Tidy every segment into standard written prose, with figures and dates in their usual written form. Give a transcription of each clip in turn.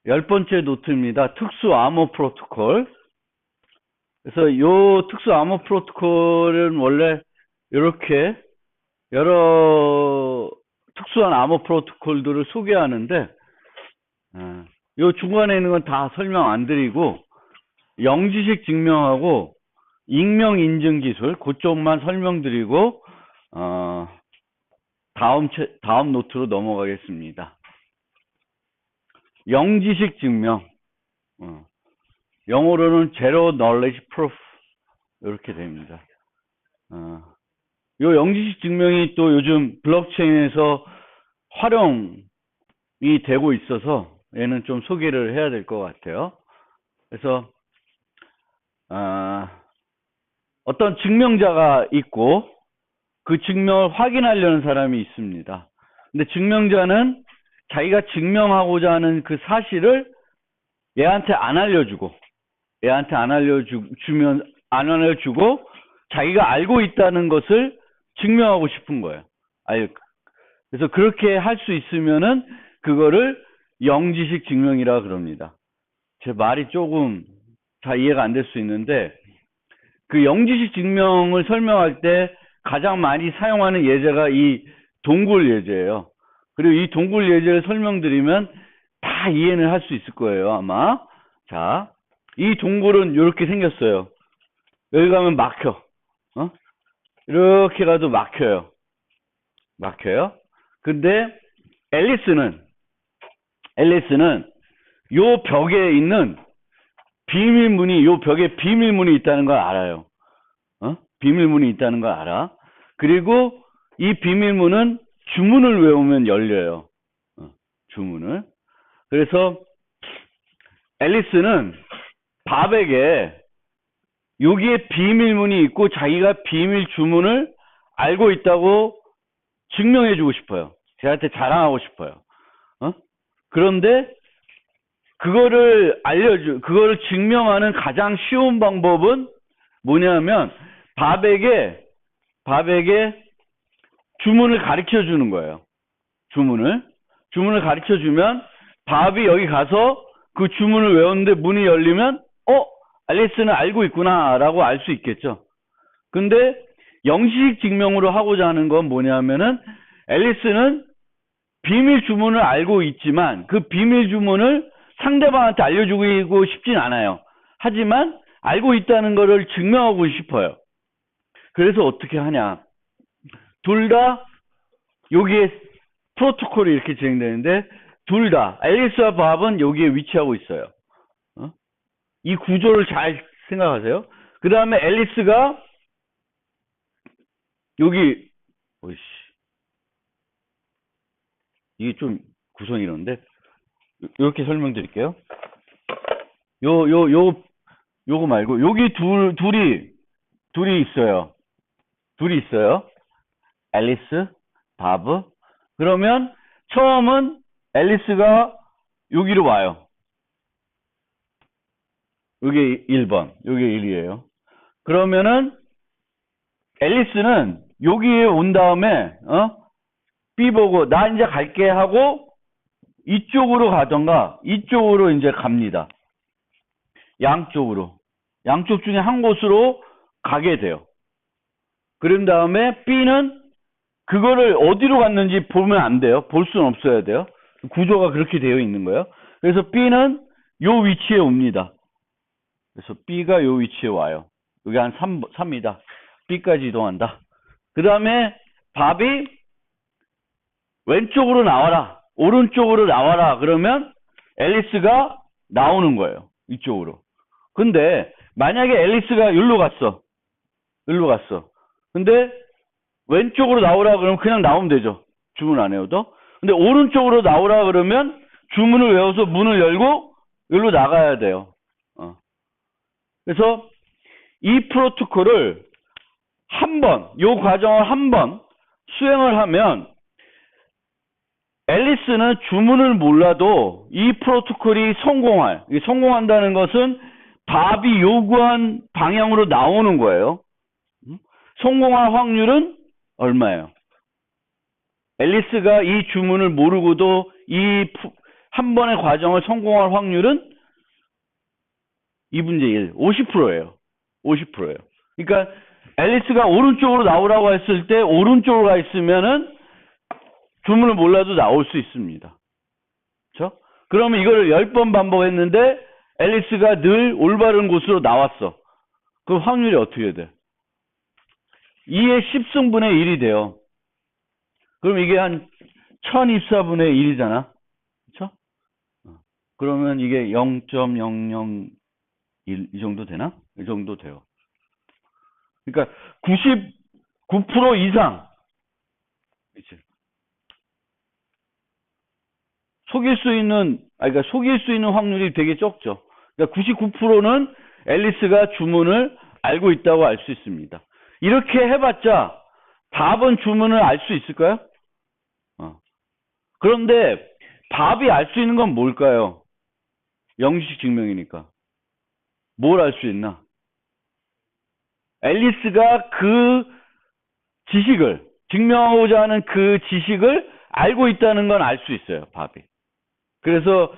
10번째 노트입니다. 특수 암호 프로토콜. 그래서 요 특수 암호 프로토콜은 원래 이렇게 여러 특수한 암호 프로토콜들을 소개하는데, 요 중간에 있는 건 다 설명 안 드리고, 영지식 증명하고 익명 인증 기술 그쪽만 설명드리고, 다음 노트로 넘어가겠습니다. 영지식 증명. 영어로는 Zero Knowledge Proof. 이렇게 됩니다. 요 영지식 증명이 또 요즘 블록체인에서 활용이 되고 있어서 얘는 좀 소개를 해야 될 것 같아요. 그래서, 어떤 증명자가 있고 그 증명을 확인하려는 사람이 있습니다. 근데 증명자는 자기가 증명하고자 하는 그 사실을 얘한테 안 알려주고 자기가 알고 있다는 것을 증명하고 싶은 거예요. 그래서 그렇게 할 수 있으면은 그거를 영지식 증명이라 그럽니다. 제 말이 조금 다 이해가 안 될 수 있는데, 그 영지식 증명을 설명할 때 가장 많이 사용하는 예제가 이 동굴 예제예요. 그리고 이 동굴 예제를 설명드리면 다 이해는 할 수 있을 거예요, 아마. 자, 이 동굴은 이렇게 생겼어요. 여기 가면 막혀. 이렇게 가도 막혀요. 근데 앨리스는 요 벽에 있는 요 벽에 비밀문이 있다는 걸 알아요. 비밀문이 있다는 걸 알아. 그리고 이 비밀문은 주문을 외우면 열려요. 주문을. 그래서 앨리스는 밥에게 여기에 비밀문이 있고 자기가 비밀 주문을 알고 있다고 증명해주고 싶어요. 쟤한테 자랑하고 싶어요. 그런데 그거를 증명하는 가장 쉬운 방법은 뭐냐면 밥에게 주문을 가르쳐 주는 거예요. 주문을 가르쳐 주면 밥이 여기 가서 그 주문을 외웠는데 문이 열리면 앨리스는 알고 있구나 라고 알 수 있겠죠. 근데 영시식 증명으로 하고자 하는 건 뭐냐면은 앨리스는 비밀 주문을 알고 있지만 그 비밀 주문을 상대방한테 알려주고 싶진 않아요. 하지만 알고 있다는 것을 증명하고 싶어요. 그래서 어떻게 하냐. 둘 다 여기에 프로토콜이 이렇게 진행되는데 둘 다 앨리스와 밥은 여기에 위치하고 있어요. 이 구조를 잘 생각하세요. 그 다음에 앨리스가 여기 이게 좀 구성이 이런데 이렇게 설명드릴게요. 요거 말고 여기 둘이 있어요. 앨리스, 바브. 그러면 처음은 앨리스가 여기로 와요. 여기 1번, 여기 1이에요. 그러면은 앨리스는 여기에 온 다음에 B 보고 나 이제 갈게 하고 이쪽으로 가던가 이쪽으로 이제 갑니다. 양쪽 중에 한 곳으로 가게 돼요. 그런 다음에 B는 그거를 어디로 갔는지 보면 안 돼요. 볼 수는 없어야 돼요. 구조가 그렇게 되어 있는 거예요. 그래서 B는 요 위치에 옵니다. 그래서 B가 요 위치에 와요. 여기 한 3이다. B까지 이동한다. 그 다음에 밥이 왼쪽으로 나와라, 오른쪽으로 나와라 그러면 앨리스가 나오는 거예요. 이쪽으로. 근데 만약에 앨리스가 여기로 갔어. 근데 왼쪽으로 나오라 그러면 그냥 나오면 되죠. 주문 안 외워도. 근데 오른쪽으로 나오라 그러면 주문을 외워서 문을 열고 여기로 나가야 돼요. 그래서 이 프로토콜을 요 과정을 한 번 수행을 하면 앨리스는 주문을 몰라도 이 프로토콜이 성공한다는 것은 밥이 요구한 방향으로 나오는 거예요. 성공할 확률은 얼마예요? 앨리스가 이 주문을 모르고도 한 번의 과정을 성공할 확률은 2분의 1, 50%예요. 50%예요. 그러니까 앨리스가 오른쪽으로 나오라고 했을 때 오른쪽으로 가 있으면은 주문을 몰라도 나올 수 있습니다. 그렇죠? 그러면 이거를 10번 반복했는데 앨리스가 늘 올바른 곳으로 나왔어. 그 확률이 어떻게 돼? 2의 10승분의 1이 돼요. 그럼 이게 한 1024분의 1이잖아. 그렇죠? 그러면 이게 0.001 이 정도 되나? 이 정도 돼요. 그러니까 99% 이상 그치? 그러니까 속일 수 있는 확률이 되게 적죠. 그러니까 99%는 앨리스가 주문을 알고 있다고 알 수 있습니다. 이렇게 해봤자 밥은 주문을 알 수 있을까요? 그런데 밥이 알 수 있는 건 뭘까요? 영시식 증명이니까. 뭘 알 수 있나? 앨리스가 그 지식을, 증명하고자 하는 그 지식을 알고 있다는 건 알 수 있어요, 밥이. 그래서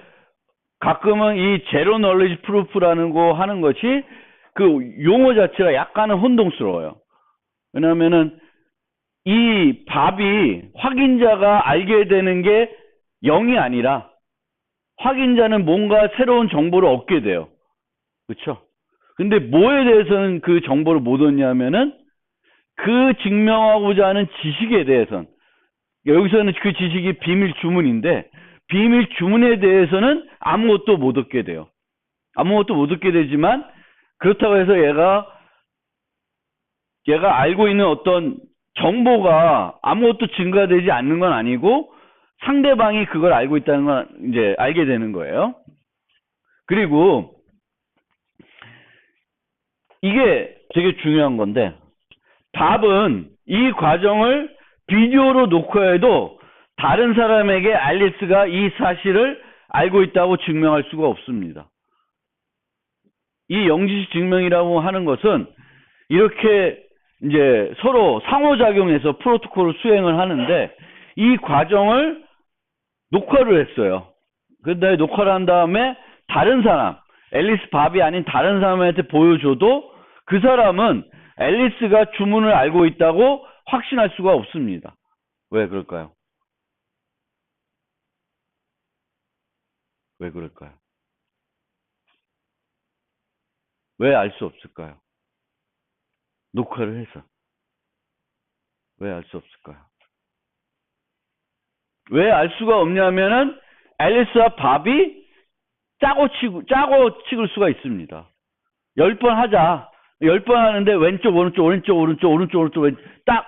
가끔은 이 제로 널리지 프루프라는 거 하는 것이 그 용어 자체가 약간은 혼동스러워요. 왜냐하면은 이 밥이 확인자가 알게 되는 게 0이 아니라 확인자는 뭔가 새로운 정보를 얻게 돼요. 그렇죠? 근데 뭐에 대해서는 그 정보를 못 얻냐면은 그 증명하고자 하는 지식에 대해서는 여기서는 그 지식이 비밀 주문인데 비밀 주문에 대해서는 아무것도 못 얻게 돼요. 아무것도 못 얻게 되지만 그렇다고 해서 얘가 알고 있는 어떤 정보가 아무것도 증가되지 않는 건 아니고 상대방이 그걸 알고 있다는 건 이제 알게 되는 거예요. 그리고 이게 되게 중요한 건데 답은 이 과정을 비디오로 녹화해도 다른 사람에게 앨리스가 이 사실을 알고 있다고 증명할 수가 없습니다. 이 영지식 증명이라고 하는 것은 이렇게 이제 서로 상호작용해서 프로토콜을 수행을 하는데 이 과정을 녹화를 했어요. 그런데 녹화를 한 다음에 다른 사람, 앨리스 밥이 아닌 다른 사람한테 보여줘도 그 사람은 앨리스가 주문을 알고 있다고 확신할 수가 없습니다. 왜 그럴까요? 왜 그럴까요? 왜 알 수 없을까요? 녹화를 해서. 왜 알 수 없을까요? 왜 알 수가 없냐면은 앨리스와 밥이 짜고 찍을 수가 있습니다. 10번 하자. 10번 하는데 왼쪽, 오른쪽, 오른쪽, 오른쪽, 오른쪽, 오른쪽, 왼쪽 딱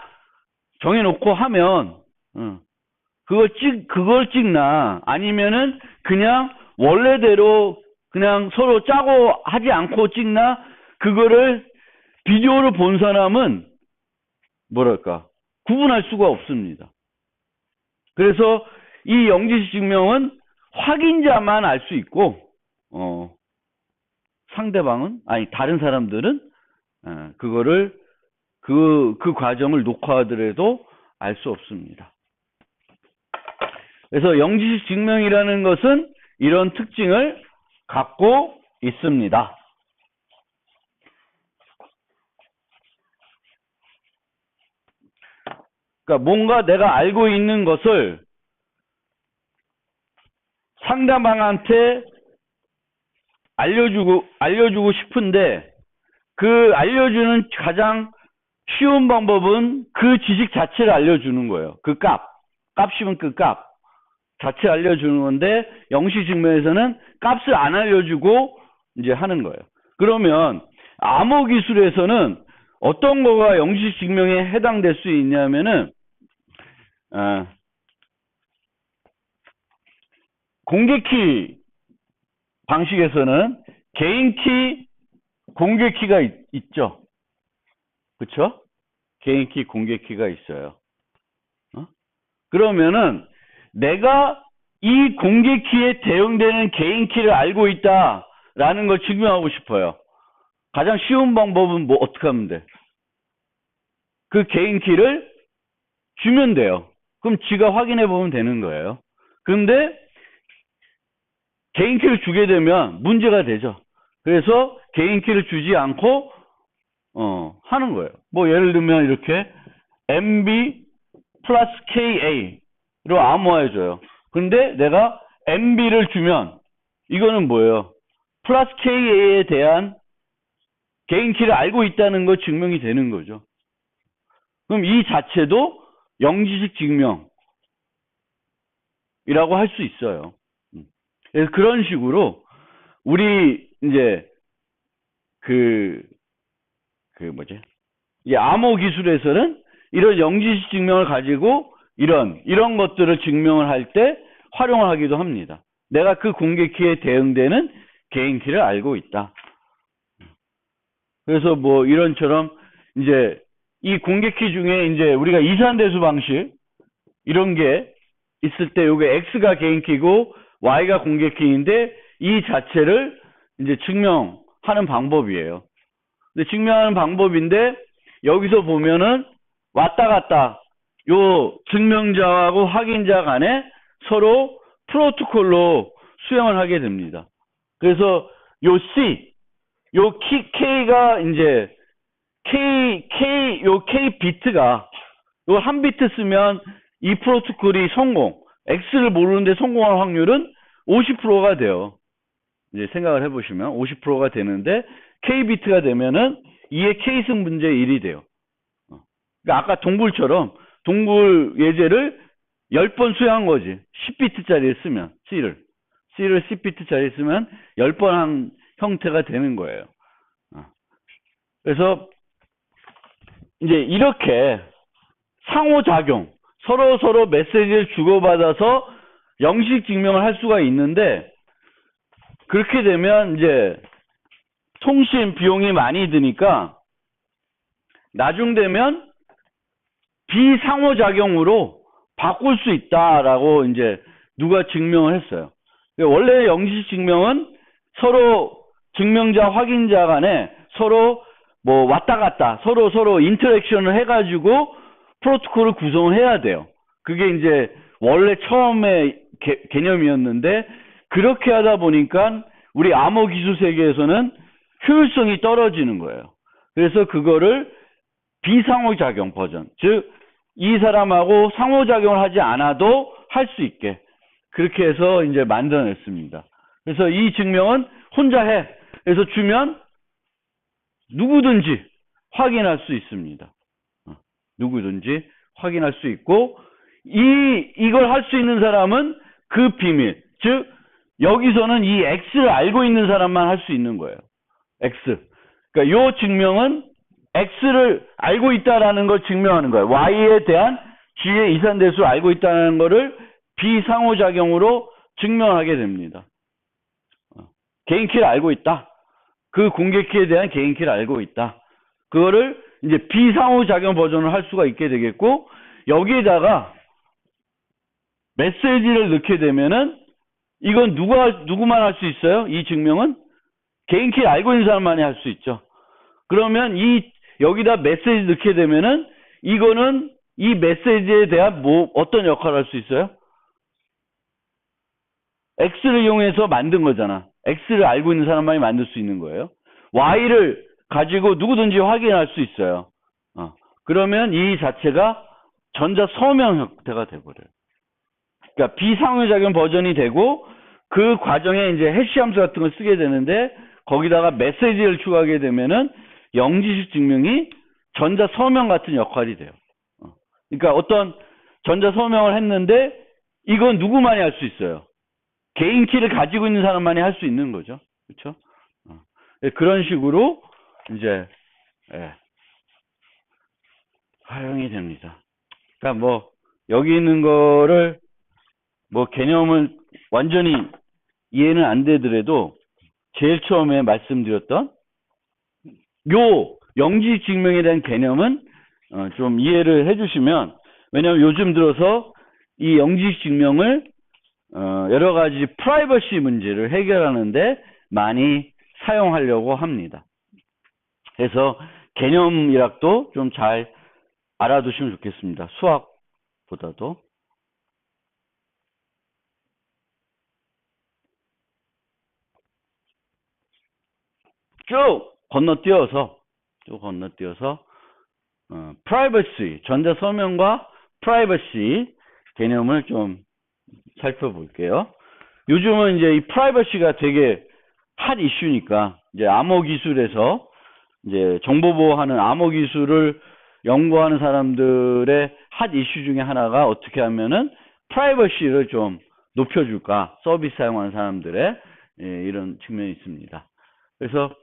정해놓고 하면, 그걸 찍나? 아니면은 그냥 원래대로 그냥 서로 짜고 하지 않고 찍나? 그거를 비디오를 본 사람은 뭐랄까? 구분할 수가 없습니다. 그래서 이 영지식 증명은 확인자만 알 수 있고, 상대방은, 아니, 다른 사람들은, 그거를, 그 과정을 녹화하더라도 알 수 없습니다. 그래서 영지식 증명이라는 것은 이런 특징을 갖고 있습니다. 그러니까 뭔가 내가 알고 있는 것을 상대방한테 알려주고 싶은데 그 알려주는 가장 쉬운 방법은 그 지식 자체를 알려주는 거예요. 그 값이면 그 값 자체를 알려주는 건데 영시 증명에서는 값을 안 알려주고 이제 하는 거예요. 그러면 암호 기술에서는 어떤 거가 영시 증명에 해당될 수 있냐면은 공개키 방식에서는 개인키, 공개키가 있죠. 그렇죠? 개인키, 공개키가 있어요. 그러면은 내가 이 공개키에 대응되는 개인키를 알고 있다라는 걸 증명하고 싶어요. 가장 쉬운 방법은 뭐 어떻게 하면 돼? 그 개인키를 주면 돼요. 그럼 지가 확인해 보면 되는 거예요. 그런데 개인키를 주게 되면 문제가 되죠. 그래서 개인키를 주지 않고 하는 거예요. 뭐 예를 들면 이렇게 MB 플러스 KA로 암호화해줘요. 근데 내가 MB를 주면 이거는 뭐예요? 플러스 KA에 대한 개인키를 알고 있다는 거 증명이 되는 거죠. 그럼 이 자체도 영지식 증명이라고 할 수 있어요. 그래서 그런 식으로 우리 이제 이 암호 기술에서는 이런 영지식 증명을 가지고 이런 것들을 증명을 할 때 활용을 하기도 합니다. 내가 그 공개키에 대응되는 개인키를 알고 있다. 그래서 뭐 이런처럼 이제 이 공개키 중에 이제 우리가 이산대수 방식 이런 게 있을 때 요게 X가 개인키고 Y가 공개키인데 이 자체를 이제 증명하는 방법이에요. 근데 증명하는 방법인데 여기서 보면은 왔다 갔다 요 증명자하고 확인자 간에 서로 프로토콜로 수행을 하게 됩니다. 그래서 요 C, 요 K가 이제 K 비트가 요 한 비트 쓰면 이 프로토콜이 성공, X를 모르는데 성공할 확률은 50%가 돼요. 이제 생각을 해보시면 50%가 되는데 K 비트가 되면은 2의 K승 분의 1이 돼요. 그러니까 아까 동불처럼 동불 예제를 10번 수행한 거지. 10비트짜리를 쓰면 C를 10비트짜리 쓰면 10번 한 형태가 되는 거예요. 그래서 이제 이렇게 상호작용, 서로 메시지를 주고받아서 영식 증명을 할 수가 있는데 그렇게 되면 이제 통신 비용이 많이 드니까 나중 되면 비상호작용으로 바꿀 수 있다라고 이제 누가 증명을 했어요. 원래 영지식 증명은 서로 증명자 확인자 간에 서로 뭐 왔다 갔다 서로 인터랙션을 해가지고 프로토콜을 구성을 해야 돼요. 그게 이제 원래 처음에 개념이었는데 그렇게 하다 보니까 우리 암호 기술 세계에서는 효율성이 떨어지는 거예요. 그래서 그거를 비상호작용 버전, 즉 이 사람하고 상호작용을 하지 않아도 할 수 있게 그렇게 해서 이제 만들어냈습니다. 그래서 이 증명은 혼자 해. 그래서 주면 누구든지 확인할 수 있습니다. 누구든지 확인할 수 있고 이걸 할 수 있는 사람은 그 비밀, 즉 여기서는 이 X를 알고 있는 사람만 할 수 있는 거예요. X. 그러니까 요 증명은 X를 알고 있다라는 걸 증명하는 거예요. Y에 대한 G의 이산대수를 알고 있다는 거를 비상호작용으로 증명하게 됩니다. 개인키를 알고 있다. 그 공개키에 대한 개인키를 알고 있다. 그거를 이제 비상호작용 버전을 할 수가 있게 되겠고 여기에다가 메시지를 넣게 되면은 이건 누구만 할 수 있어요? 이 증명은 개인키를 알고 있는 사람만이 할 수 있죠. 그러면 여기다 메시지 넣게 되면은 이거는 이 메시지에 대한 어떤 역할을 할 수 있어요? X를 이용해서 만든 거잖아. X를 알고 있는 사람만이 만들 수 있는 거예요. Y를 가지고 누구든지 확인할 수 있어요. 그러면 이 자체가 전자 서명 형태가 돼버려요. 그러니까 비상호작용 버전이 되고 그 과정에 이제 해시 함수 같은 걸 쓰게 되는데 거기다가 메시지를 추가하게 되면은 영지식 증명이 전자 서명 같은 역할이 돼요. 그러니까 어떤 전자 서명을 했는데 이건 누구만이 할 수 있어요. 개인 키를 가지고 있는 사람만이 할 수 있는 거죠. 그렇죠? 그런 식으로 이제 활용이 됩니다. 그러니까 뭐 여기 있는 거를 뭐 개념을 완전히 이해는 안 되더라도 제일 처음에 말씀드렸던 요 영지식 증명에 대한 개념은 좀 이해를 해주시면, 왜냐하면 요즘 들어서 이 영지식 증명을 여러 가지 프라이버시 문제를 해결하는데 많이 사용하려고 합니다. 그래서 개념 일학도 좀 잘 알아두시면 좋겠습니다. 수학보다도. 쭉 건너뛰어서 privacy, 전자서명과 privacy 개념을 좀 살펴볼게요. 요즘은 이제 이 privacy가 되게 핫 이슈니까 이제 암호 기술에서 이제 정보 보호하는 암호 기술을 연구하는 사람들의 핫 이슈 중에 하나가 어떻게 하면은 privacy를 좀 높여줄까, 서비스 사용하는 사람들의 이런 측면이 있습니다. 그래서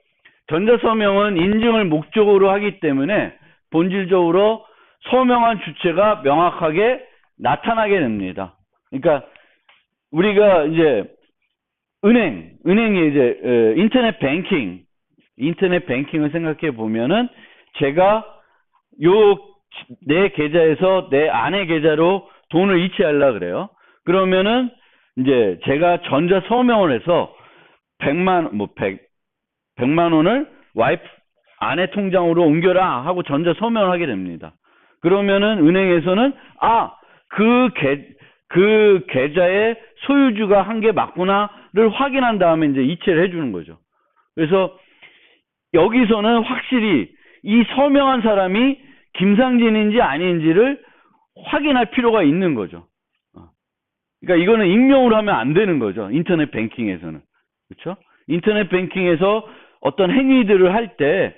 전자서명은 인증을 목적으로 하기 때문에 본질적으로 서명한 주체가 명확하게 나타나게 됩니다. 그러니까 우리가 이제 은행이 이제 인터넷 뱅킹을 생각해 보면은 제가 내 계좌에서 내 아내 계좌로 돈을 이체하려고 그래요. 그러면은 이제 제가 전자 서명을 해서 100만 원을 와이프 아내 통장으로 옮겨라 하고 전자 서명을 하게 됩니다. 그러면은 은행에서는 그 계좌의 소유주가 한 게 맞구나를 확인한 다음에 이제 이체를 해주는 거죠. 그래서 여기서는 확실히 이 서명한 사람이 김상진인지 아닌지를 확인할 필요가 있는 거죠. 그러니까 이거는 익명으로 하면 안 되는 거죠. 인터넷 뱅킹에서는. 그렇죠? 인터넷 뱅킹에서 어떤 행위들을 할 때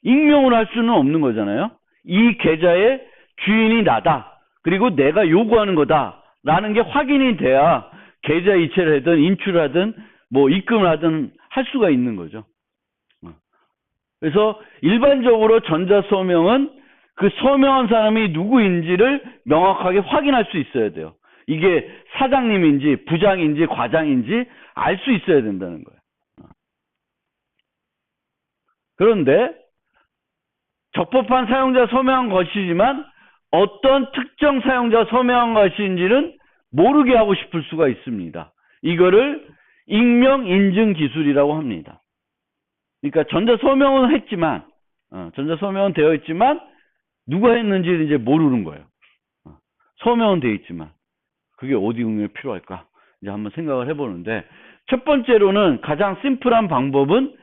익명으로 할 수는 없는 거잖아요. 이 계좌의 주인이 나다. 그리고 내가 요구하는 거다라는 게 확인이 돼야 계좌 이체를 하든 인출을 하든 뭐 입금을 하든 할 수가 있는 거죠. 그래서 일반적으로 전자서명은 그 서명한 사람이 누구인지를 명확하게 확인할 수 있어야 돼요. 이게 사장님인지 부장인지 과장인지 알 수 있어야 된다는 거예요. 그런데 적법한 사용자 서명한 것이지만 어떤 특정 사용자 서명한 것인지는 모르게 하고 싶을 수가 있습니다. 이거를 익명 인증 기술이라고 합니다. 그러니까 전자서명은 되어 있지만 누가 했는지 이제 모르는 거예요. 서명은 되어 있지만 그게 어디 응용이 필요할까? 이제 한번 생각을 해보는데 첫 번째로는 가장 심플한 방법은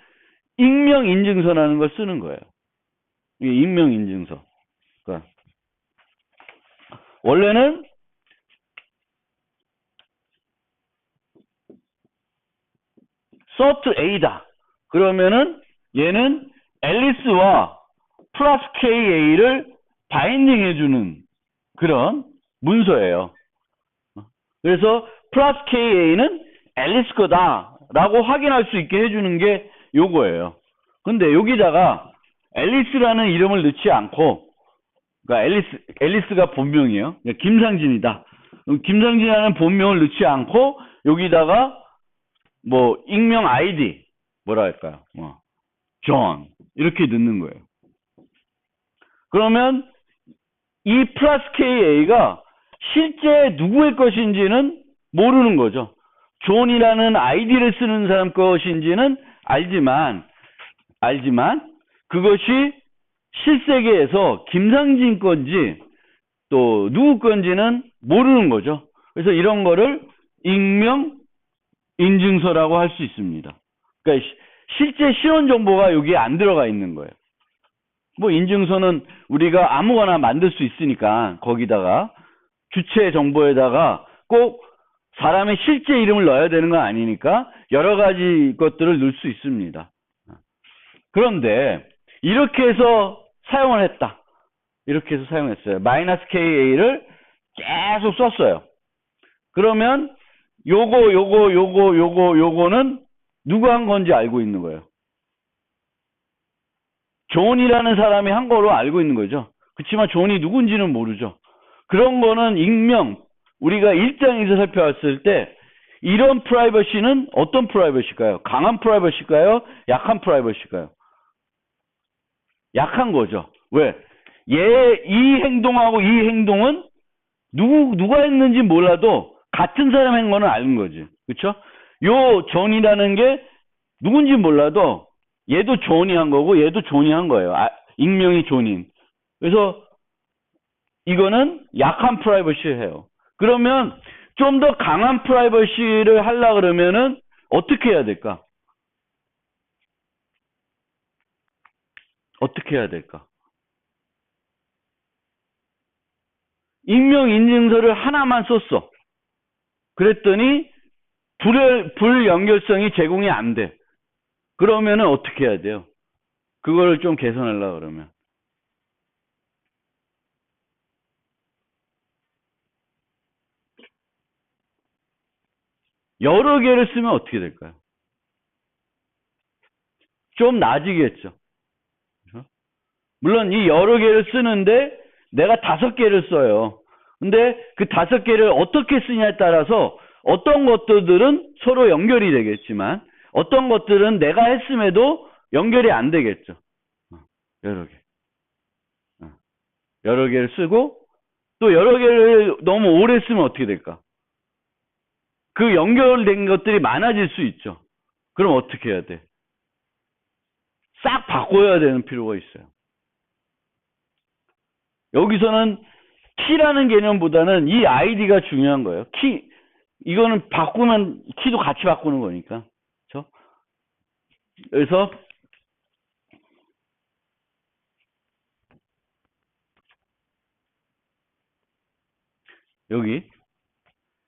익명 인증서라는 걸 쓰는 거예요. 이게 익명 인증서. 그러니까 원래는 서트 A다. 그러면은 얘는 앨리스와 플러스 KA를 바인딩 해주는 그런 문서예요. 그래서 플러스 KA는 앨리스 거다라고 확인할 수 있게 해주는 게 요거예요. 근데 여기다가 앨리스라는 이름을 넣지 않고, 그러니까 앨리스가 본명이에요. 김상진이다. 김상진이라는 본명을 넣지 않고 여기다가 뭐 익명 아이디 뭐라 할까요? 존 이렇게 넣는 거예요. 그러면 이 플러스 KA가 실제 누구의 것인지는 모르는 거죠. 존이라는 아이디를 쓰는 사람 것인지는 알지만 그것이 실세계에서 김상진 건지 또 누구 건지는 모르는 거죠. 그래서 이런 거를 익명 인증서라고 할 수 있습니다. 그러니까 실제 신원 정보가 여기에 안 들어가 있는 거예요. 뭐 인증서는 우리가 아무거나 만들 수 있으니까 거기다가 주체 정보에다가 꼭 사람의 실제 이름을 넣어야 되는 건 아니니까 여러 가지 것들을 넣을 수 있습니다. 그런데 이렇게 해서 사용을 했다. 이렇게 해서 사용했어요. 마이너스 KA를 계속 썼어요. 그러면 요거는 누가 한 건지 알고 있는 거예요. 존이라는 사람이 한 거로 알고 있는 거죠. 그렇지만 존이 누군지는 모르죠. 그런 거는 익명, 우리가 1장에서 살펴봤을 때 이런 프라이버시는 어떤 프라이버시일까요? 강한 프라이버시일까요? 약한 프라이버시일까요? 약한 거죠. 왜? 이 행동하고 이 행동은 누가 했는지 몰라도 같은 사람 한 거는 아는 거지. 그렇죠? 요 존이라는 게 누군지 몰라도 얘도 존이 한 거고 얘도 존이 한 거예요. 익명이 존인. 그래서 이거는 약한 프라이버시예요. 그러면 좀 더 강한 프라이버시를 하려고 그러면은 어떻게 해야 될까? 어떻게 해야 될까? 익명인증서를 하나만 썼어. 그랬더니 불연결성이 제공이 안 돼. 그러면은 어떻게 해야 돼요? 그걸 좀 개선하려고 그러면. 여러 개를 쓰면 어떻게 될까요? 좀 나아지겠죠. 물론 이 여러 개를 쓰는데 내가 5개를 써요. 근데 그 5개를 어떻게 쓰냐에 따라서 어떤 것들은 서로 연결이 되겠지만 어떤 것들은 내가 했음에도 연결이 안 되겠죠. 여러 개. 여러 개를 쓰고 또 여러 개를 너무 오래 쓰면 어떻게 될까? 그 연결된 것들이 많아질 수 있죠. 그럼 어떻게 해야 돼? 싹 바꿔야 되는 필요가 있어요. 여기서는 키라는 개념보다는 이 아이디가 중요한 거예요. 키, 이거는 바꾸면 키도 같이 바꾸는 거니까. 그렇죠? 그래서 여기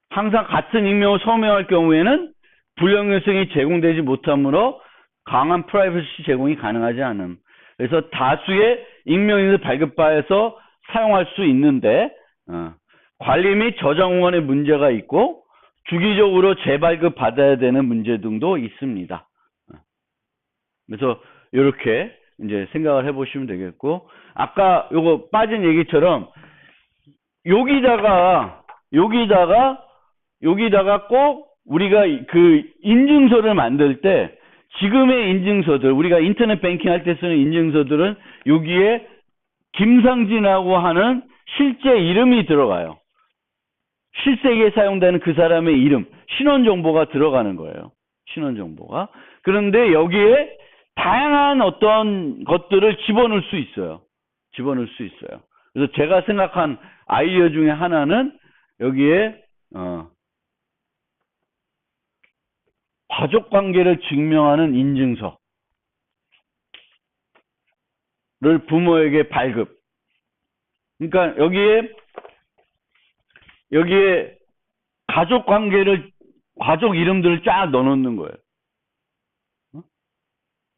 항상 같은 익명을 서명할 경우에는 불연결성이 제공되지 못하므로 강한 프라이버시 제공이 가능하지 않음. 그래서 다수의 익명인을 발급바에서 사용할 수 있는데 관리 및 저장 공간에 문제가 있고 주기적으로 재발급 받아야 되는 문제 등도 있습니다. 그래서 이렇게 이제 생각을 해보시면 되겠고 아까 요거 빠진 얘기처럼 여기다가 꼭 우리가 그 인증서를 만들 때 지금의 인증서들 우리가 인터넷 뱅킹 할 때 쓰는 인증서들은 여기에 김상진이라고 하는 실제 이름이 들어가요. 실생에 사용되는 그 사람의 이름, 신원정보가 들어가는 거예요. 신원정보가. 그런데 여기에 다양한 어떤 것들을 집어넣을 수 있어요. 집어넣을 수 있어요. 그래서 제가 생각한 아이디어 중에 하나는 여기에 가족관계를 증명하는 인증서를 부모에게 발급. 그러니까 여기에 가족 이름들을 쫙 넣어놓는 거예요.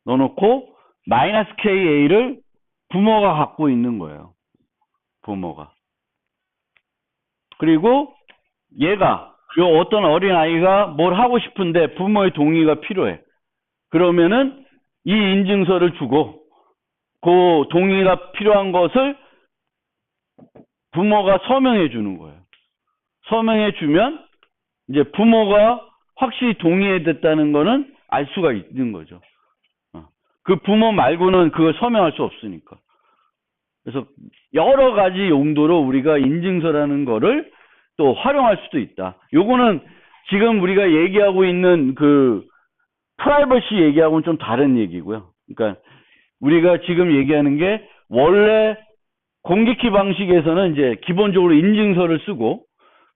넣어놓고 -KA를 부모가 갖고 있는 거예요. 부모가. 그리고 얘가 어떤 어린아이가 뭘 하고 싶은데 부모의 동의가 필요해. 그러면은 이 인증서를 주고 그 동의가 필요한 것을 부모가 서명해 주는 거예요. 서명해 주면 이제 부모가 확실히 동의했다는 거는 알 수가 있는 거죠. 그 부모 말고는 그걸 서명할 수 없으니까. 그래서 여러 가지 용도로 우리가 인증서라는 거를 또 활용할 수도 있다. 요거는 지금 우리가 얘기하고 있는 그 프라이버시 얘기하고는 좀 다른 얘기고요. 그러니까 우리가 지금 얘기하는 게 원래 공개키 방식에서는 이제 기본적으로 인증서를 쓰고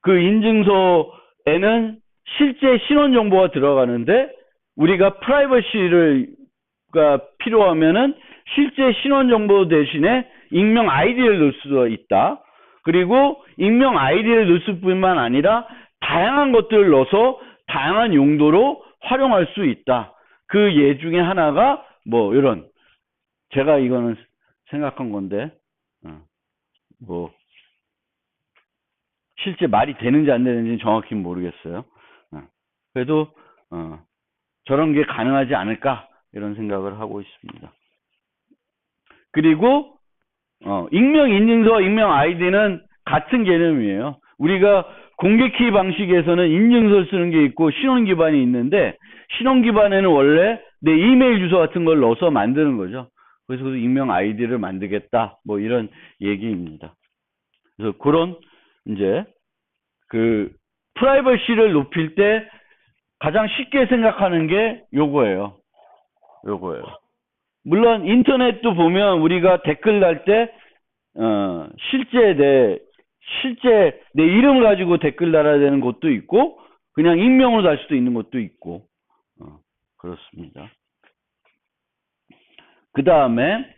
그 인증서에는 실제 신원 정보가 들어가는데 우리가 프라이버시가 필요하면은 실제 신원 정보 대신에 익명 아이디를 넣을 수가 있다. 그리고 익명 아이디를 넣을 뿐만 아니라 다양한 것들을 넣어서 다양한 용도로 활용할 수 있다. 그 예 중에 하나가 뭐 이런 제가 이거는 생각한 건데 뭐 실제 말이 되는지 안 되는지 정확히 모르겠어요. 그래도 저런 게 가능하지 않을까 이런 생각을 하고 있습니다. 그리고 익명 인증서, 익명 아이디는 같은 개념이에요. 우리가 공개키 방식에서는 인증서를 쓰는 게 있고 신원 기반이 있는데 신원 기반에는 원래 내 이메일 주소 같은 걸 넣어서 만드는 거죠. 그래서 익명 아이디를 만들겠다 뭐 이런 얘기입니다. 그래서 그런 이제 그 프라이버시를 높일 때 가장 쉽게 생각하는 게 요거예요. 물론 인터넷도 보면 우리가 댓글 달 때 실제 내 이름 가지고 댓글 달아야 되는 것도 있고 그냥 익명으로 달 수도 있는 것도 있고 그렇습니다. 그 다음에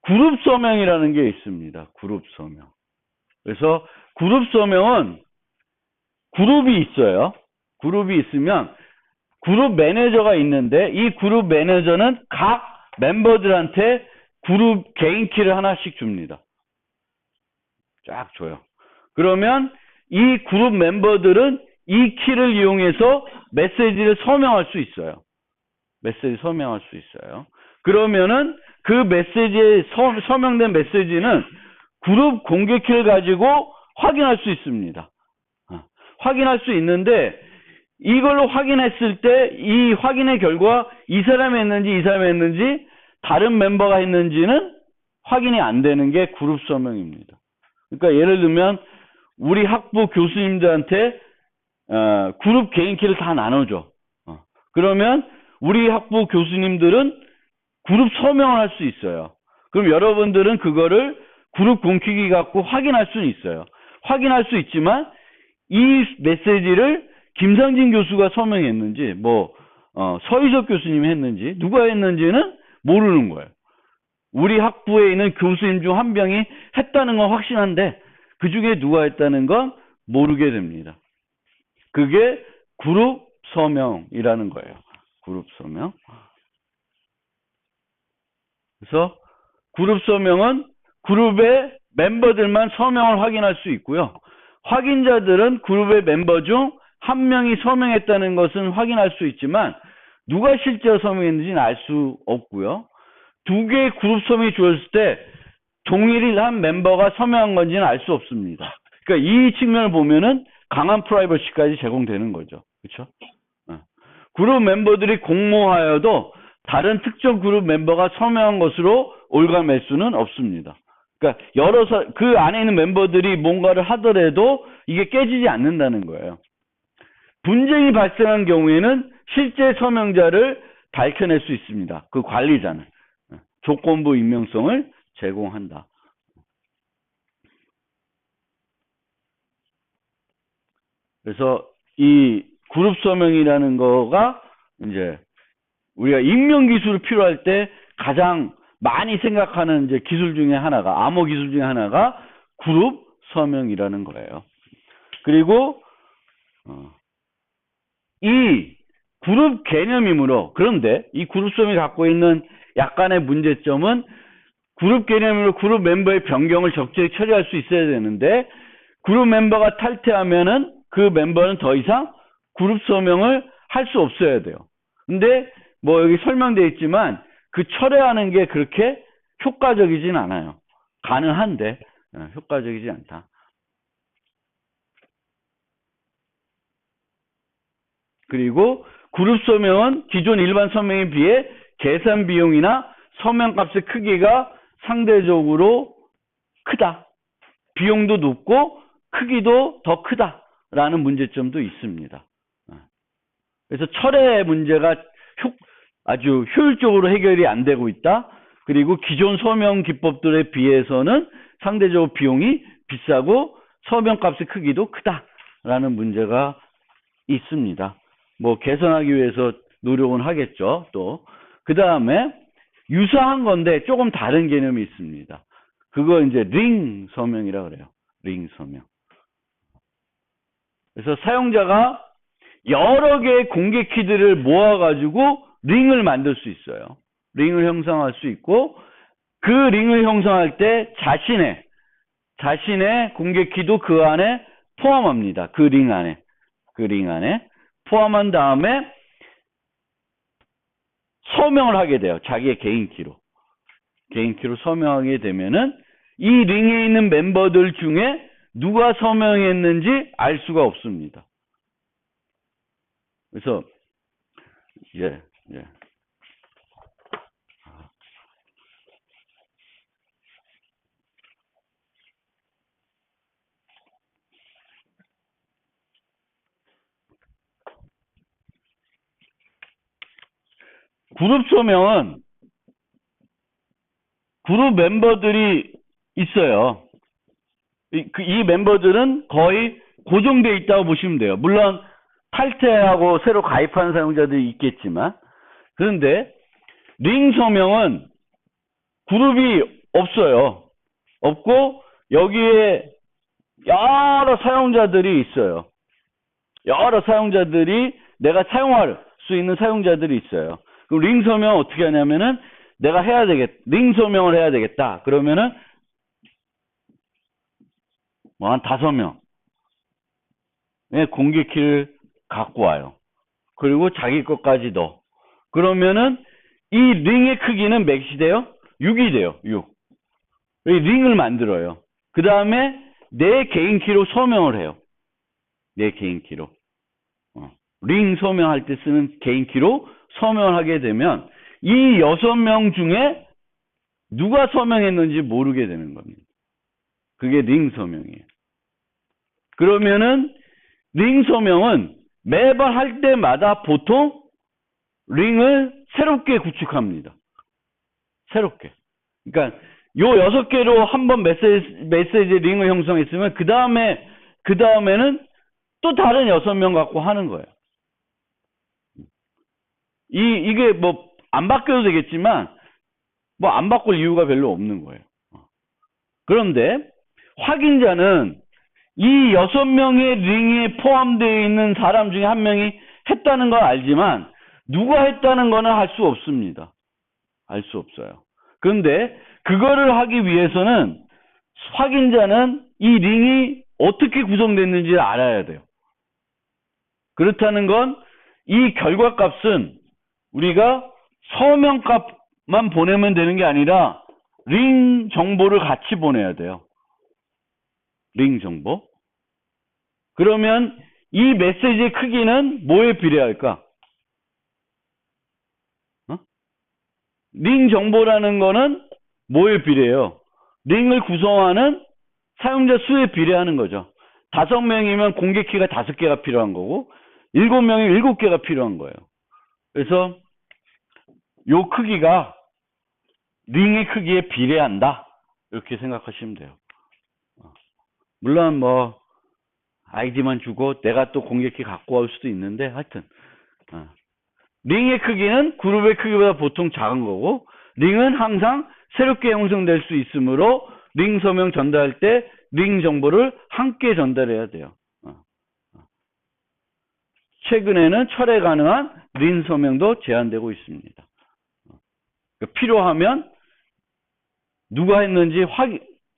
그룹 서명이라는 게 있습니다. 그룹 서명. 그래서 그룹 서명은 그룹이 있어요. 그룹이 있으면 그룹 매니저가 있는데 이 그룹 매니저는 각 멤버들한테 그룹 개인 키를 하나씩 줍니다. 쫙 줘요. 그러면 이 그룹 멤버들은 이 키를 이용해서 메시지를 서명할 수 있어요. 메시지 서명할 수 있어요. 그러면은 그 메시지에 서명된 메시지는 그룹 공개 키를 가지고 확인할 수 있습니다. 확인할 수 있는데 이걸로 확인했을 때 이 확인의 결과 이 사람이 했는지 이 사람이 했는지 다른 멤버가 했는지는 확인이 안 되는 게 그룹 서명입니다. 그러니까 예를 들면 우리 학부 교수님들한테 그룹 개인 키를 다 나눠줘. 그러면 우리 학부 교수님들은 그룹 서명을 할 수 있어요. 그럼 여러분들은 그거를 그룹 공개키 갖고 확인할 수는 있어요. 확인할 수 있지만 이 메시지를 김상진 교수가 서명했는지 서희석 교수님이 했는지 누가 했는지는 모르는 거예요. 우리 학부에 있는 교수님 중 한 명이 했다는 건 확신한데 그 중에 누가 했다는 건 모르게 됩니다. 그게 그룹 서명이라는 거예요. 그룹 서명. 그래서 그룹 서명은 그룹의 멤버들만 서명을 확인할 수 있고요. 확인자들은 그룹의 멤버 중 한 명이 서명했다는 것은 확인할 수 있지만 누가 실제로 서명했는지는 알 수 없고요. 두 개의 그룹 서명이 주어졌을 때 동일한 멤버가 서명한 건지는 알 수 없습니다. 그러니까 이 측면을 보면은 강한 프라이버시까지 제공되는 거죠. 그렇죠? 그룹 멤버들이 공모하여도 다른 특정 그룹 멤버가 서명한 것으로 올가맬 수는 없습니다. 그러니까 그 안에 있는 멤버들이 뭔가를 하더라도 이게 깨지지 않는다는 거예요. 분쟁이 발생한 경우에는 실제 서명자를 밝혀낼 수 있습니다. 그 관리자는. 조건부 익명성을 제공한다. 그래서 이 그룹 서명이라는 거가 이제 우리가 익명 기술이 필요할 때 가장 많이 생각하는 이제 기술 중에 하나가 암호 기술 중에 하나가 그룹 서명이라는 거예요. 그리고 이 그룹 개념이므로 그런데 이 그룹 서명이 갖고 있는 약간의 문제점은 그룹 개념으로 그룹 멤버의 변경을 적절히 처리할 수 있어야 되는데 그룹 멤버가 탈퇴하면은 그 멤버는 더 이상 그룹 서명을 할 수 없어야 돼요. 근데 여기 설명되어 있지만 그 철회하는 게 그렇게 효과적이진 않아요. 가능한데 효과적이지 않다. 그리고 그룹 서명은 기존 일반 서명에 비해 계산 비용이나 서명값의 크기가 상대적으로 크다. 비용도 높고 크기도 더 크다라는 문제점도 있습니다. 그래서 철회 문제가 아주 효율적으로 해결이 안 되고 있다. 그리고 기존 서명 기법들에 비해서는 상대적으로 비용이 비싸고 서명값의 크기도 크다라는 문제가 있습니다. 개선하기 위해서 노력은 하겠죠. 또 그 다음에 유사한 건데 조금 다른 개념이 있습니다. 그거 이제 링 서명이라 그래요. 링 서명. 그래서 사용자가 여러 개의 공개 키들을 모아가지고 링을 만들 수 있어요. 링을 형성할 수 있고 그 링을 형성할 때 자신의 공개 키도 그 안에 포함합니다. 그 링 안에 포함한 다음에 서명을 하게 돼요. 자기의 개인 키로 서명하게 되면은 이 링에 있는 멤버들 중에 누가 서명했는지 알 수가 없습니다. 그래서 예. 그룹 서명은 그룹 멤버들이 있어요. 이 멤버들은 거의 고정되어 있다고 보시면 돼요. 물론 탈퇴하고 새로 가입하는 사용자들이 있겠지만 그런데 링 서명은 그룹이 없어요. 없고 여기에 여러 사용자들이 있어요. 여러 사용자들이 내가 사용할 수 있는 사용자들이 있어요. 그럼 링 서명 어떻게 하냐면은 내가 해야 되겠다. 링 서명을 해야 되겠다. 그러면은 뭐 한 5명의 공개키를 갖고 와요. 그리고 자기 것까지 넣어. 그러면은 이 링의 크기는 몇이 돼요? 6이 돼요. 6. 이 링을 만들어요. 그 다음에 내 개인 키로 서명을 해요. 내 개인 키로. 링 서명할 때 쓰는 개인 키로 서명을 하게 되면 이 6명 중에 누가 서명했는지 모르게 되는 겁니다. 그게 링 서명이에요. 그러면은 링 서명은 매번 할 때마다 보통 링을 새롭게 구축합니다. 새롭게. 그러니까 요 6개로 한번 메시지 링을 형성했으면 그 다음에는 또 다른 6명 갖고 하는 거예요. 이게 뭐 안 바뀌어도 되겠지만 뭐 안 바꿀 이유가 별로 없는 거예요. 그런데 확인자는 이 6명의 링에 포함되어 있는 사람 중에 한 명이 했다는 걸 알지만 누가 했다는 거는 할 수 없습니다. 알 수 없어요. 그런데 그거를 하기 위해서는 확인자는 이 링이 어떻게 구성됐는지를 알아야 돼요. 그렇다는 건 이 결과값은 우리가 서명값만 보내면 되는 게 아니라 링 정보를 같이 보내야 돼요. 링 정보. 그러면 이 메시지의 크기는 뭐에 비례할까? 링 정보라는 거는 뭐에 비례해요? 링을 구성하는 사용자 수에 비례하는 거죠. 5명이면 공개키가 5개가 필요한 거고 7명이면 7개가 필요한 거예요. 그래서 요 크기가 링의 크기에 비례한다. 이렇게 생각하시면 돼요. 물론 뭐 아이디만 주고 내가 또 공개키 갖고 올 수도 있는데 하여튼 링의 크기는 그룹의 크기보다 보통 작은 거고 링은 항상 새롭게 형성될 수 있으므로 링 서명 전달할 때 링 정보를 함께 전달해야 돼요. 최근에는 철회 가능한 링 서명도 제한되고 있습니다. 필요하면 누가 했는지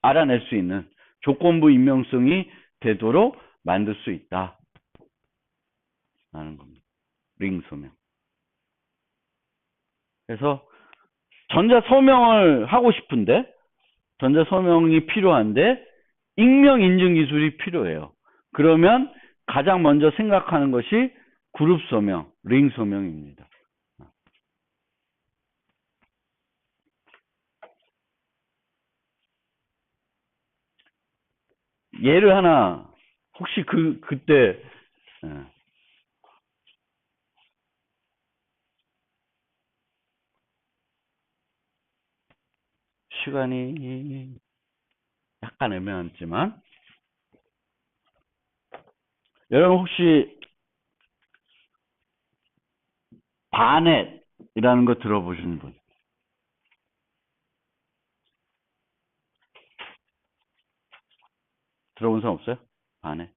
알아낼 수 있는 조건부 임명성이 되도록 만들 수 있다. 라는 겁니다. 링 서명. 그래서 전자 서명을 하고 싶은데 전자 서명이 필요한데 익명 인증 기술이 필요해요. 그러면 가장 먼저 생각하는 것이 그룹 서명, 링 서명입니다. 예를 하나 혹시 그때 시간이 약간 애매하지만 여러분 혹시 바넷이라는 거 들어보신 분? 들어본 사람 없어요? 바넷.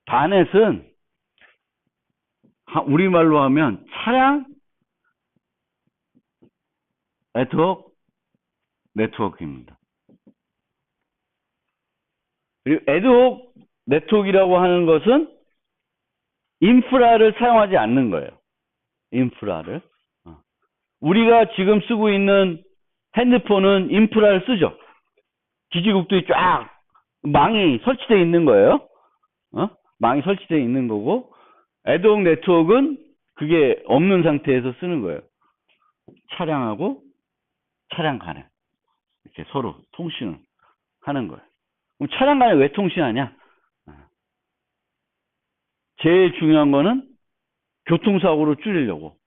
바넷은 우리말로 하면 차량 네트워크입니다. 그리고 애드혹 네트워크라고 하는 것은 인프라를 사용하지 않는 거예요. 인프라를. 우리가 지금 쓰고 있는 핸드폰은 인프라를 쓰죠. 기지국들이 쫙 망이 설치되어 있는 거예요. 망이 설치되어 있는 거고 애드혹 네트워크는 그게 없는 상태에서 쓰는 거예요. 차량하고 차량 간에 이렇게 서로 통신을 하는 거예요. 그럼 차량 간에 왜 통신하냐? 제일 중요한 거는 교통사고를 줄이려고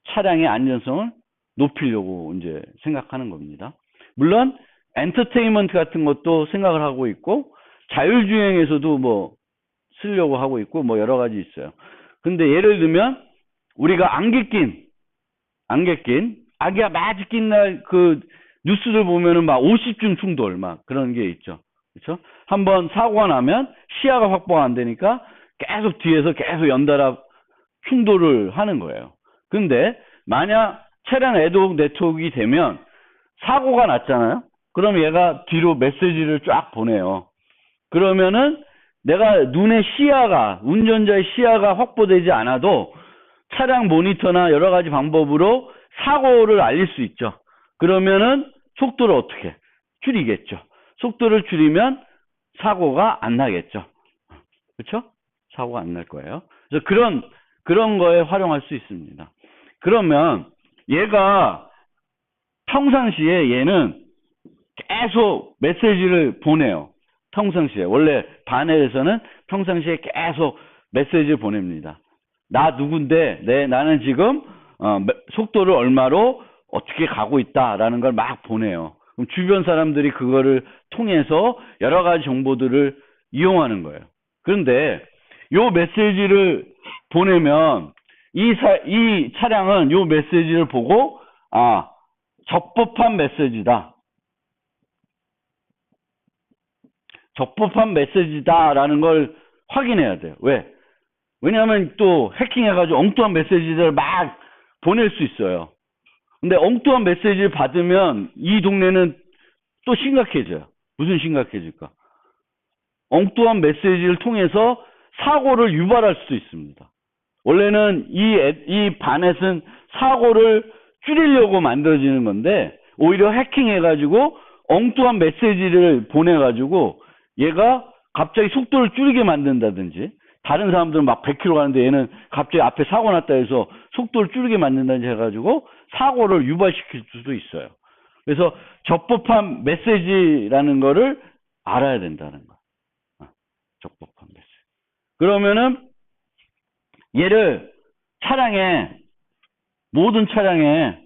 차량의 안전성을 높이려고 이제 생각하는 겁니다. 물론 엔터테인먼트 같은 것도 생각을 하고 있고 자율주행에서도 뭐 쓰려고 하고 있고 뭐 여러 가지 있어요. 근데 예를 들면 우리가 안개 낀 아기가 마치 낀 날 그 뉴스를 보면은 막 50중 충돌 막 그런 게 있죠. 그렇죠? 한번 사고가 나면 시야가 확보가 안 되니까 계속 뒤에서 계속 연달아 충돌을 하는 거예요. 근데 만약 차량 애독 네트워크가 되면 사고가 났잖아요. 그럼 얘가 뒤로 메시지를 쫙 보내요. 그러면은 내가 눈의 시야가 운전자의 시야가 확보되지 않아도 차량 모니터나 여러 가지 방법으로 사고를 알릴 수 있죠. 그러면은 속도를 어떻게 줄이겠죠. 속도를 줄이면 사고가 안 나겠죠. 그렇죠? 사고가 안 날 거예요. 그래서 그런 거에 활용할 수 있습니다. 그러면 얘가 평상시에 얘는 계속 메시지를 보내요. 평상시에 원래 반에서는 평상시에 계속 메시지를 보냅니다. 나 누군데 나는 지금 속도를 얼마로 어떻게 가고 있다라는 걸 막 보내요. 그럼 주변 사람들이 그거를 통해서 여러 가지 정보들을 이용하는 거예요. 그런데 요 메시지를 보내면 이 차량은 요 메시지를 보고 적법한 메시지다. 적법한 메시지다라는 걸 확인해야 돼요. 왜? 왜냐하면 또 해킹해가지고 엉뚱한 메시지를 막 보낼 수 있어요. 근데 엉뚱한 메시지를 받으면 이 동네는 또 심각해져요. 무슨 심각해질까? 엉뚱한 메시지를 통해서 사고를 유발할 수도 있습니다. 원래는 이 바넷은 사고를 줄이려고 만들어지는 건데 오히려 해킹해가지고 엉뚱한 메시지를 보내가지고 얘가 갑자기 속도를 줄이게 만든다든지 다른 사람들은 막 100km 가는데 얘는 갑자기 앞에 사고 났다 해서 속도를 줄이게 만든다든지 해가지고 사고를 유발시킬 수도 있어요. 그래서 적법한 메시지라는 거를 알아야 된다는 거. 적법한 메시지. 그러면은 얘를 모든 차량에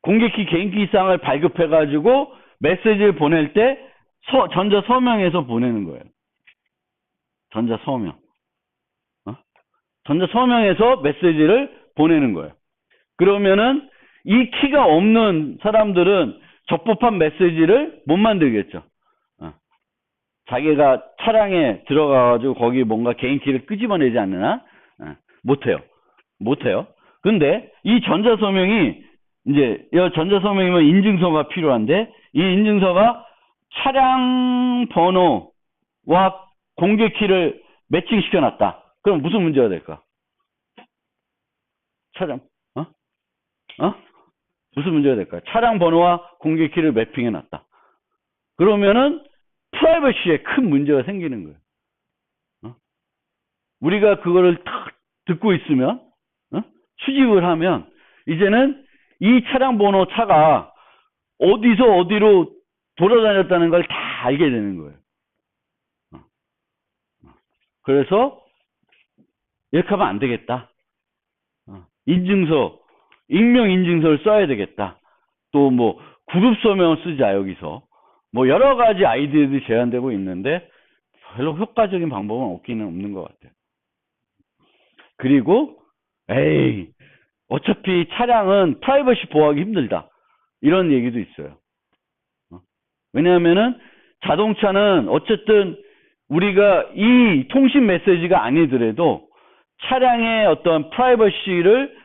공개키 개인기 사항을 발급해가지고 메시지를 보낼 때 전자서명해서 보내는 거예요. 전자서명. 전자서명해서 메시지를 보내는 거예요. 그러면은 이 키가 없는 사람들은 적법한 메시지를 못 만들겠죠. 자기가 차량에 들어가가지고 거기 뭔가 개인키를 끄집어내지 않느나 못해요. 근데 이 전자서명이 이제 이 전자서명이면 인증서가 필요한데 이 인증서가 차량 번호와 공개키를 매칭시켜 놨다. 그럼 무슨 문제가 될까? 무슨 문제가 될까? 차량 번호와 공개키를 매핑해 놨다. 그러면은 프라이버시에 큰 문제가 생기는 거예요. 우리가 그거를 딱 듣고 있으면 수집을 하면 이제는 이 차량 번호 차가 어디서 어디로 돌아다녔다는 걸 다 알게 되는 거예요. 그래서 이렇게 하면 안 되겠다. 익명 인증서를 써야 되겠다. 또 뭐 그룹 서명을 쓰자 여기서. 뭐 여러 가지 아이디어들이 제안되고 있는데 별로 효과적인 방법은 없는 것 같아요. 그리고 어차피 차량은 프라이버시 보호하기 힘들다. 이런 얘기도 있어요. 왜냐하면은 자동차는 어쨌든 우리가 이 통신 메시지가 아니더라도 차량의 어떤 프라이버시를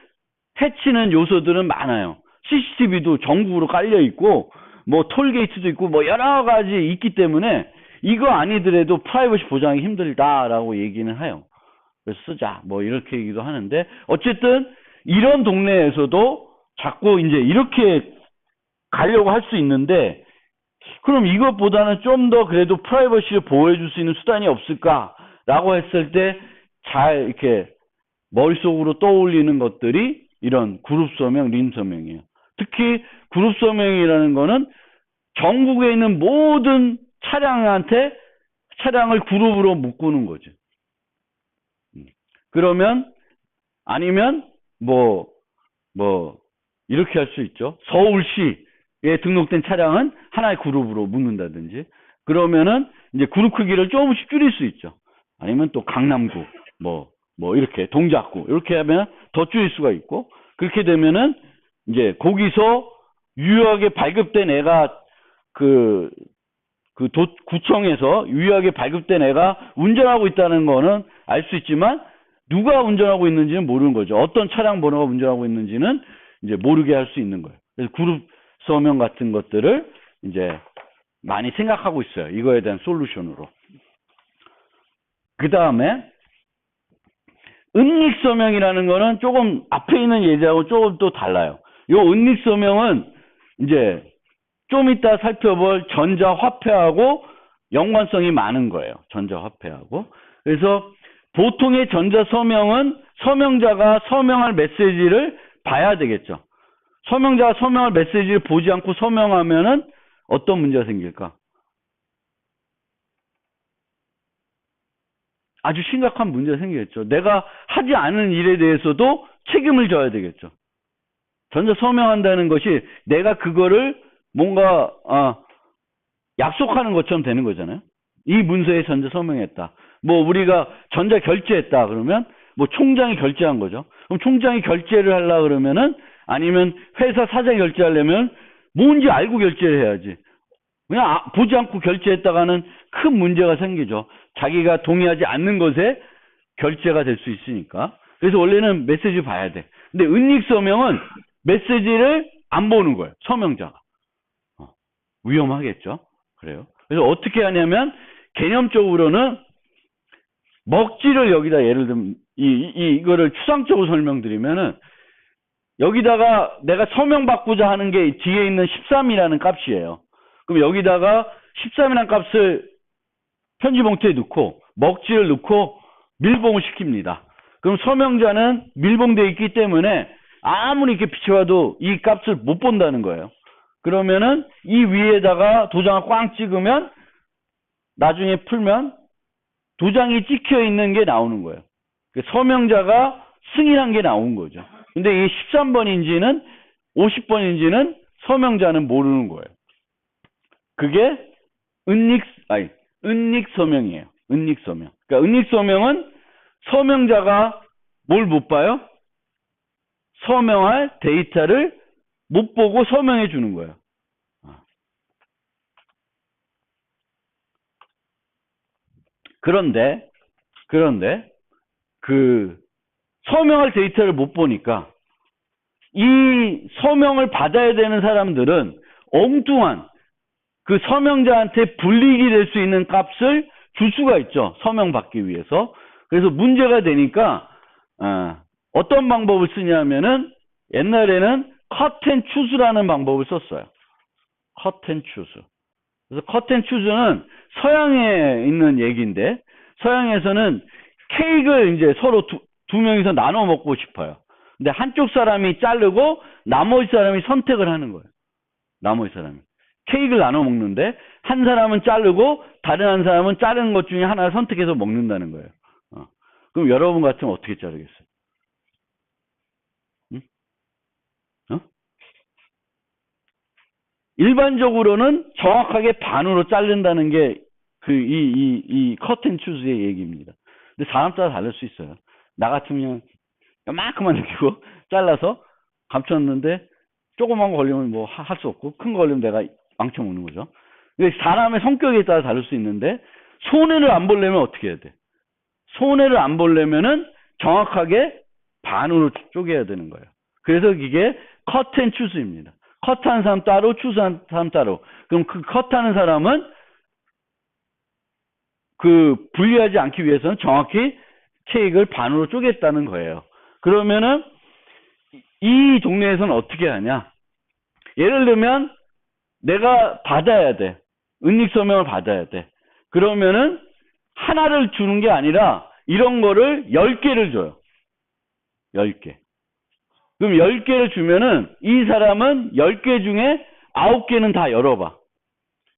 해치는 요소들은 많아요. CCTV도 전국으로 깔려 있고 뭐 톨게이트도 있고 뭐 여러 가지 있기 때문에 이거 아니더라도 프라이버시 보장하기 힘들다라고 얘기는 해요. 그래서 쓰자 뭐 이렇게 얘기도 하는데 어쨌든 이런 동네에서도 자꾸 이제 이렇게 가려고 할 수 있는데 그럼 이것보다는 좀 더 그래도 프라이버시를 보호해 줄 수 있는 수단이 없을까라고 했을 때 잘 이렇게 머릿속으로 떠올리는 것들이 이런 그룹 서명, 림 서명이에요. 특히 그룹 서명이라는 거는 전국에 있는 모든 차량을 그룹으로 묶는 거죠. 그러면 아니면 이렇게 할 수 있죠. 서울시에 등록된 차량은 하나의 그룹으로 묶는다든지 그러면은 이제 그룹 크기를 조금씩 줄일 수 있죠. 아니면 또 강남구, 이렇게 동작구, 이렇게 하면 더 줄일 수가 있고, 그렇게 되면은 이제 거기서 유효하게 발급된 애가 구청에서 유효하게 발급된 애가 운전하고 있다는 거는 알 수 있지만 누가 운전하고 있는지는 모르는 거죠. 어떤 차량 번호가 운전하고 있는지는 이제 모르게 할 수 있는 거예요. 그래서 그룹 서명 같은 것들을 이제 많이 생각하고 있어요. 이거에 대한 솔루션으로. 그 다음에 은닉 서명이라는 거는 조금 앞에 있는 예제하고 조금 또 달라요. 이 은닉 서명은 이제 좀 이따 살펴볼 전자화폐하고 연관성이 많은 거예요. 전자화폐하고. 그래서 보통의 전자서명은 서명자가 서명할 메시지를 봐야 되겠죠. 서명자가 서명할 메시지를 보지 않고 서명하면은 어떤 문제가 생길까? 아주 심각한 문제가 생기겠죠. 내가 하지 않은 일에 대해서도 책임을 져야 되겠죠. 전자 서명한다는 것이 내가 그거를 뭔가 약속하는 것처럼 되는 거잖아요. 이 문서에 전자 서명했다. 우리가 전자 결제했다 그러면 총장이 결제한 거죠. 그럼 총장이 결제를 하려 그러면은 아니면 회사 사장이 결제하려면 뭔지 알고 결제를 해야지. 그냥 보지 않고 결제했다가는 큰 문제가 생기죠. 자기가 동의하지 않는 것에 결제가 될 수 있으니까. 그래서 원래는 메시지 봐야 돼. 근데 은닉 서명은 메시지를 안 보는 거예요. 서명자가. 위험하겠죠. 그래요. 그래서 어떻게 하냐면 개념적으로는 먹지를 여기다 예를 들면 이거를 추상적으로 설명드리면은 여기다가 내가 서명 바꾸자 하는 게 뒤에 있는 13이라는 값이에요. 그럼 여기다가 13이라는 값을 편지 봉투에 넣고 먹지를 넣고 밀봉을 시킵니다. 그럼 서명자는 밀봉되어 있기 때문에 아무리 이렇게 비춰봐도 이 값을 못 본다는 거예요. 그러면은 이 위에다가 도장을 꽝 찍으면 나중에 풀면 도장이 찍혀 있는 게 나오는 거예요. 서명자가 승인한 게 나온 거죠. 근데 이 13번인지는 50번인지는 서명자는 모르는 거예요. 그게 은닉 서명이에요. 은닉 서명. 그러니까 은닉 서명은 서명자가 뭘 못 봐요? 서명할 데이터를 못 보고 서명해 주는 거예요. 그런데 서명할 데이터를 못 보니까 이 서명을 받아야 되는 사람들은 엉뚱한 그 서명자한테 불이익이 될 수 있는 값을 줄 수가 있죠. 서명 받기 위해서. 그래서 문제가 되니까 어떤 방법을 쓰냐면은 옛날에는 컷 앤 추스라는 방법을 썼어요. 컷 앤 추스. 그래서 컷 앤 추스는 서양에 있는 얘기인데 서양에서는 케이크를 이제 서로 두 명이서 나눠 먹고 싶어요. 근데 한쪽 사람이 자르고 나머지 사람이 선택을 하는 거예요. 나머지 사람이. 케이크를 나눠 먹는데 한 사람은 자르고 다른 한 사람은 자른 것 중에 하나를 선택해서 먹는다는 거예요. 그럼 여러분 같으면 어떻게 자르겠어요? 응? 일반적으로는 정확하게 반으로 자른다는 게 이 커튼 추스의 얘기입니다. 근데 사람 따라 다를 수 있어요. 나 같으면 요만큼만 느끼고 잘라서 감췄는데 조그만 거 걸리면 할 수 없고 큰 거 걸리면 내가 망쳐 먹는 거죠. 사람의 성격에 따라 다를 수 있는데 손해를 안 보려면 어떻게 해야 돼? 손해를 안 보려면은 정확하게 반으로 쪼개야 되는 거예요. 그래서 이게 컷 앤 추스입니다. 컷하는 사람 따로 추스하는 사람 따로. 그럼 그 컷하는 사람은 분리하지 않기 위해서는 정확히 케이크를 반으로 쪼갰다는 거예요. 그러면은 이 동네에서는 어떻게 하냐? 예를 들면 내가 받아야 돼. 은닉 서명을 받아야 돼. 그러면은 하나를 주는 게 아니라 이런 거를 10개를 줘요. 10개. 그럼 10개를 주면은 이 사람은 10개 중에 9개는 다 열어봐.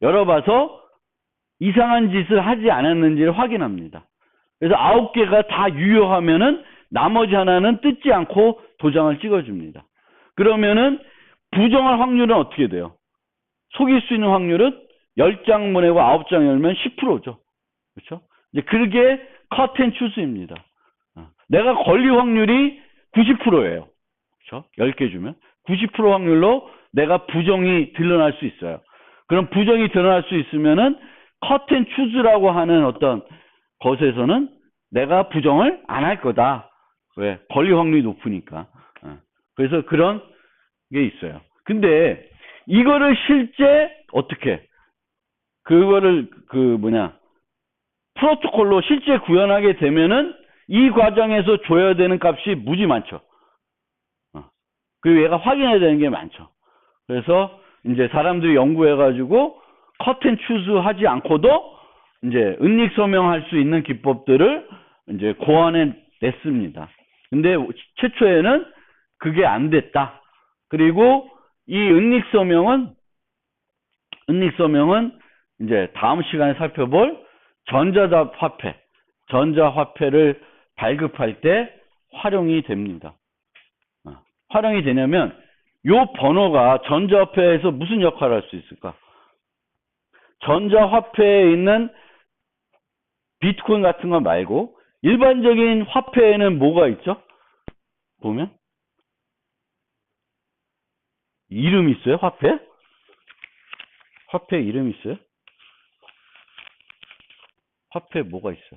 열어봐서 이상한 짓을 하지 않았는지를 확인합니다. 그래서 9개가 다 유효하면은 나머지 하나는 뜯지 않고 도장을 찍어줍니다. 그러면은 부정할 확률은 어떻게 돼요? 속일 수 있는 확률은 10장 보내고 9장 열면 10%죠. 그렇죠? 이제 그게 커튼 추수입니다. 내가 권리 확률이 90%예요. 그렇죠? 10개 주면 90% 확률로 내가 부정이 드러날 수 있어요. 그럼 부정이 드러날 수 있으면은 커튼 추수라고 하는 어떤 것에서는 내가 부정을 안 할 거다. 왜? 권리 확률이 높으니까. 그래서 그런 게 있어요. 근데 이거를 실제 어떻게 그거를 프로토콜로 실제 구현하게 되면은 이 과정에서 줘야 되는 값이 무지 많죠. 그리고 얘가 확인해야 되는 게 많죠. 그래서 이제 사람들이 연구해가지고 커튼 추수하지 않고도 이제 은닉 서명할 수 있는 기법들을 이제 고안해 냈습니다. 근데 최초에는 그게 안 됐다. 그리고 이 은닉 서명은 이제 다음 시간에 살펴볼 전자화폐를 발급할 때 활용이 됩니다. 활용이 되냐면 요 번호가 전자화폐에서 무슨 역할을 할 수 있을까? 전자화폐에 있는 비트코인 같은 거 말고 일반적인 화폐에는 뭐가 있죠? 보면 이름 있어요? 화폐 이름 있어요? 화폐 뭐가 있어?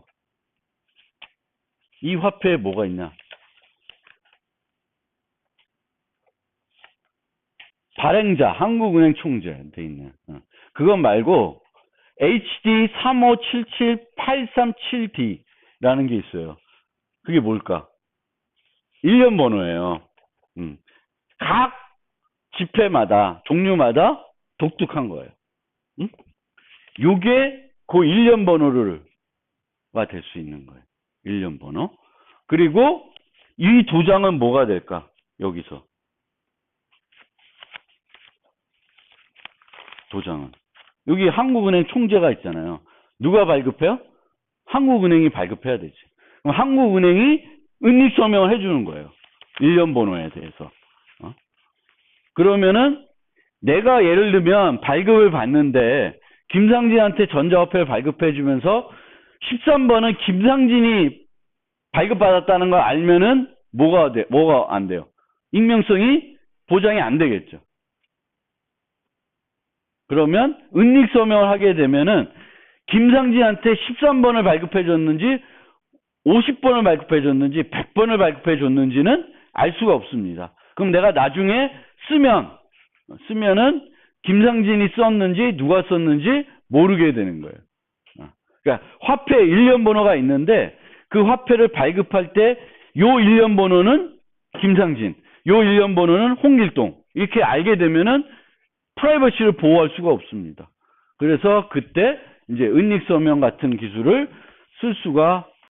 이 화폐에 뭐가 있냐? 발행자 한국은행 총재 돼 있네. 그것 말고 HD 3577837D라는 게 있어요. 그게 뭘까? 1년 번호예요. 각 지폐마다 종류마다 독특한 거예요. 요게 그 1년 번호가 될 수 있는 거예요. 1년 번호. 그리고 이 도장은 뭐가 될까? 여기서 도장은 여기 한국은행 총재가 있잖아요. 누가 발급해요? 한국은행이 발급해야 되지. 그럼 한국은행이 은닉 서명을 해주는 거예요. 1년 번호에 대해서. 그러면은 내가 예를 들면 발급을 받는데 김상진한테 전자화폐를 발급해주면서 13번은 김상진이 발급받았다는 걸 알면은 뭐가 안 돼요? 익명성이 보장이 안 되겠죠. 그러면 은닉 서명을 하게 되면은 김상진한테 13번을 발급해줬는지 50번을 발급해줬는지 100번을 발급해줬는지는 알 수가 없습니다. 그럼 내가 나중에 쓰면은 김상진이 썼는지 누가 썼는지 모르게 되는 거예요. 그러니까 화폐 1년 번호가 있는데 그 화폐를 발급할 때 요 1년 번호는 김상진, 요 1년 번호는 홍길동 이렇게 알게 되면은 프라이버시를 보호할 수가 없습니다. 그래서 그때 이제 은닉 서명 같은 기술을 쓸 수가